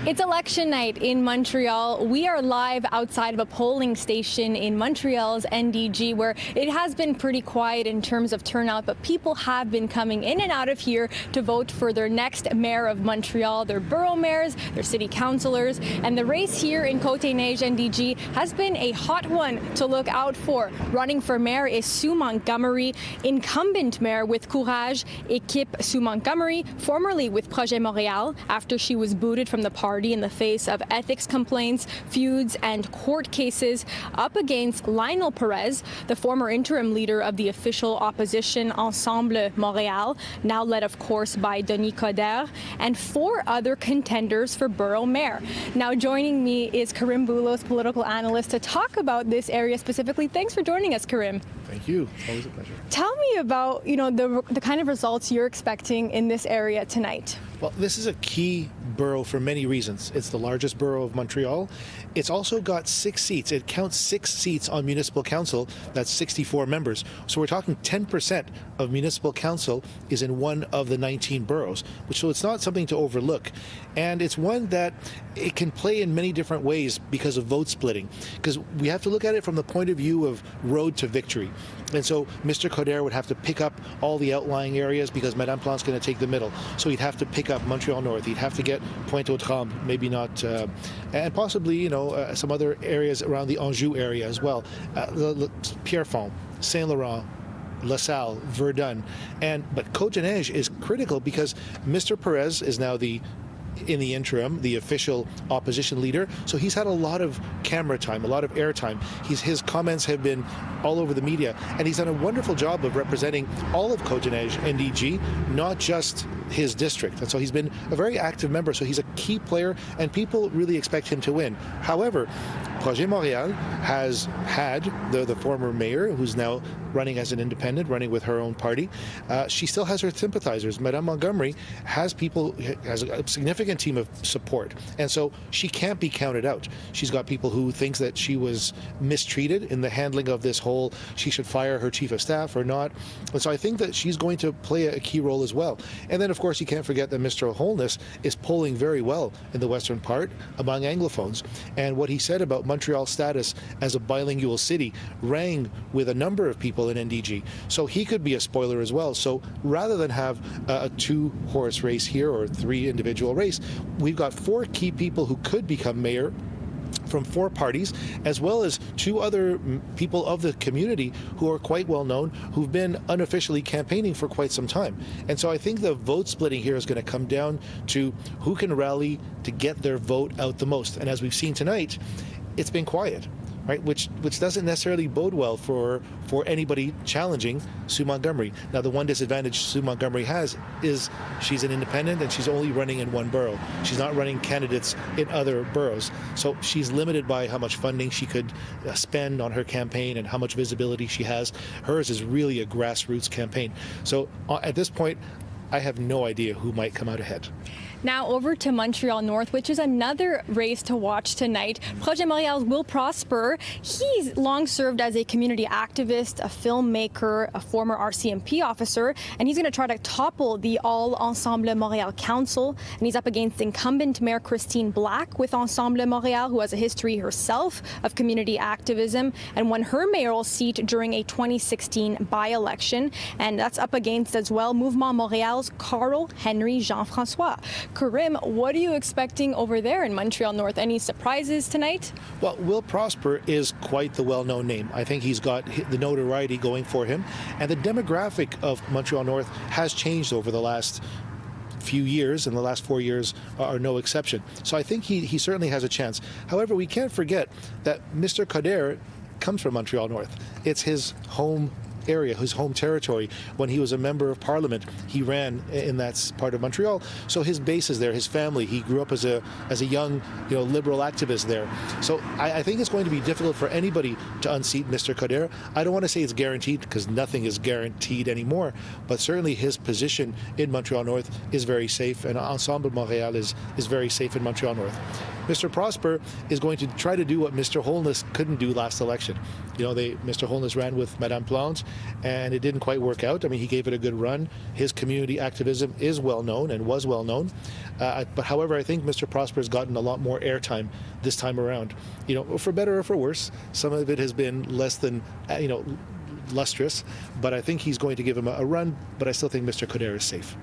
It's election night in Montreal. We are live outside of a polling station in Montreal's NDG, where it has been pretty quiet in terms of turnout, but people have been coming in and out of here to vote for their next mayor of Montreal, their borough mayors, their city councillors. And the race here in Côte-des-Neiges NDG has been a hot one to look out for. Running for mayor is Sue Montgomery, incumbent mayor with Courage, Équipe Sue Montgomery, formerly with Projet Montréal, after she was booted from the party in the face of ethics complaints, feuds, and court cases, up against Lionel Perez, the former interim leader of the official opposition Ensemble Montréal, now led, of course, by Denis Coderre, and 4 other contenders for borough mayor. Now, joining me is Karim Boulos, political analyst, to talk about this area specifically. Thanks for joining us, Karim. Thank you. Always a pleasure. Tell me about, the kind of results you're expecting in this area tonight. Well, this is a key borough for many reasons. It's the largest borough of Montreal. It's also got 6 seats. It counts 6 seats on municipal council. That's 64 members. So we're talking 10% of municipal council is in one of the 19 boroughs, so it's not something to overlook. And it's one that it can play in many different ways because of vote splitting, because we have to look at it from the point of view of road to victory. And so Mr. Coderre would have to pick up all the outlying areas because Madame Plante's going to take the middle. So he'd have to pick up Montreal North. He'd have to get Pointe-aux-Trembles, maybe not, and possibly, some other areas around the Anjou area as well. Pierrefonds, Saint-Laurent, LaSalle, Verdun. But Côte-des-Neiges is critical because Mr. Perez is now in the interim, the official opposition leader. So he's had a lot of camera time, a lot of airtime. His comments have been all over the media, and he's done a wonderful job of representing all of Côte-des-Neiges NDG, not just his district. And so he's been a very active member. So he's a key player, and people really expect him to win. However, Projet Montréal has had the former mayor, who's now running as an independent, running with her own party. She still has her sympathizers. Madame Montgomery has a significant team of support, and so she can't be counted out. She's got people who thinks that she was mistreated in the handling of this whole, she should fire her chief of staff or not. And so I think that she's going to play a key role as well. And then, of course, you can't forget that Mr. Holness is polling very well in the western part among Anglophones. And what he said about Montreal's status as a bilingual city rang with a number of people in NDG. So he could be a spoiler as well. So rather than have a 2-horse race here or 3 individual race, we've got 4 key people who could become mayor from 4 parties, as well as 2 other people of the community who are quite well known, who've been unofficially campaigning for quite some time. And so I think the vote splitting here is going to come down to who can rally to get their vote out the most. And as we've seen tonight, it's been quiet, right? Which doesn't necessarily bode well for anybody challenging Sue Montgomery. Now, the one disadvantage Sue Montgomery has is she's an independent and she's only running in one borough. She's not running candidates in other boroughs. So she's limited by how much funding she could spend on her campaign and how much visibility she has. Hers is really a grassroots campaign. So at this point, I have no idea who might come out ahead. Now over to Montreal North, which is another race to watch tonight. Projet Montréal's Will Prosper, he's long served as a community activist, a filmmaker, a former RCMP officer, and he's going to try to topple the All Ensemble Montréal Council. And he's up against incumbent Mayor Christine Black with Ensemble Montréal, who has a history herself of community activism and won her mayoral seat during a 2016 by-election. And that's up against as well Mouvement Montréal's Carl-Henry Jean-François. Karim, what are you expecting over there in Montreal North? Any surprises tonight? Well, Will Prosper is quite the well-known name. I think he's got the notoriety going for him. And the demographic of Montreal North has changed over the last few years, and the last 4 years are no exception. So I think he certainly has a chance. However, we can't forget that Mr. Coderre comes from Montreal North. It's his home area, his home territory. When he was a member of parliament, he ran in that part of Montreal. So his base is there, his family. He grew up as a young, liberal activist there. So I think it's going to be difficult for anybody to unseat Mr. Coderre. I don't want to say it's guaranteed because nothing is guaranteed anymore, but certainly his position in Montreal North is very safe, and Ensemble Montréal is very safe in Montreal North. Mr. Prosper is going to try to do what Mr. Holness couldn't do last election. Mr. Holness ran with Madame Plante, and it didn't quite work out. I mean, he gave it a good run. His community activism is well known and was well known. But however, I think Mr. Prosper has gotten a lot more airtime this time around. For better or for worse, some of it has been less than, lustrous, but I think he's going to give him a run, but I still think Mr. Coderre is safe.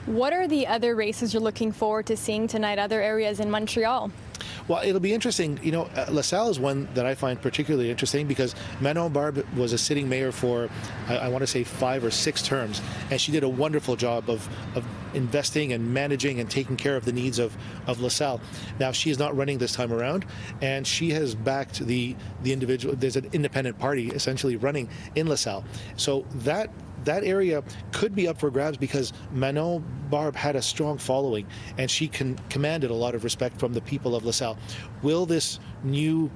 What are the other races you're looking forward to seeing tonight, other areas in Montreal? Well, it'll be interesting. LaSalle is one that I find particularly interesting because Manon Barbe was a sitting mayor for, I want to say, 5 or 6 terms, and she did a wonderful job of investing and managing and taking care of the needs of LaSalle. Now, she is not running this time around, and she has backed the individual. There's an independent party essentially running in LaSalle. So that area could be up for grabs because Manon Barbe had a strong following and she commanded a lot of respect from the people of LaSalle. Will this new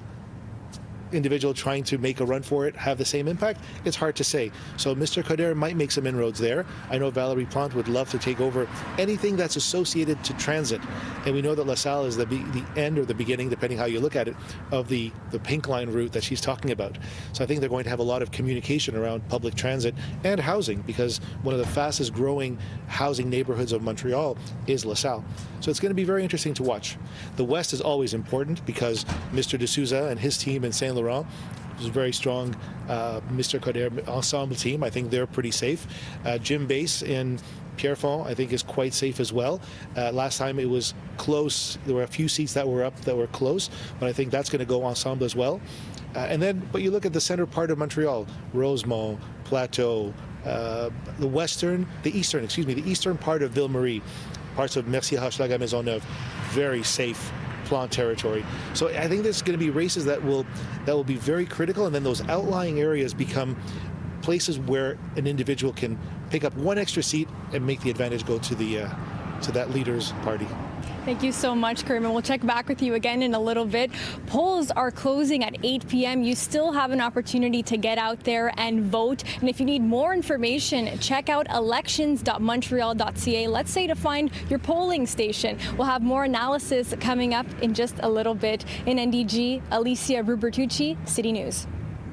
individual trying to make a run for it have the same impact? It's hard to say. So Mr. Coderre might make some inroads there. I know Valérie Plante would love to take over anything that's associated to transit. And we know that LaSalle is the end or the beginning, depending how you look at it, of the Pink Line route that she's talking about. So I think they're going to have a lot of communication around public transit and housing because one of the fastest growing housing neighborhoods of Montreal is LaSalle. So it's going to be very interesting to watch. The West is always important because Mr. D'Souza and his team in Saint Laurent is a very strong Mr. Coderre ensemble team. I think they're pretty safe. Jim Bass in Pierrefonds, I think, is quite safe as well. Last time it was close. There were a few seats that were up that were close, but I think that's going to go ensemble as well. But you look at the center part of Montreal, Rosemont, Plateau, the eastern part of Ville-Marie, parts of Mercier, Hochelaga, Maisonneuve, very safe Plante territory. So I think there's going to be races that will be very critical, and then those outlying areas become places where an individual can pick up one extra seat and make the advantage go to that leader's party. Thank you so much, Karim. We'll check back with you again in a little bit. Polls are closing at 8 p.m. You still have an opportunity to get out there and vote. And if you need more information, check out elections.montreal.ca, let's say, to find your polling station. We'll have more analysis coming up in just a little bit. In NDG, Alicia Rubertucci, City News.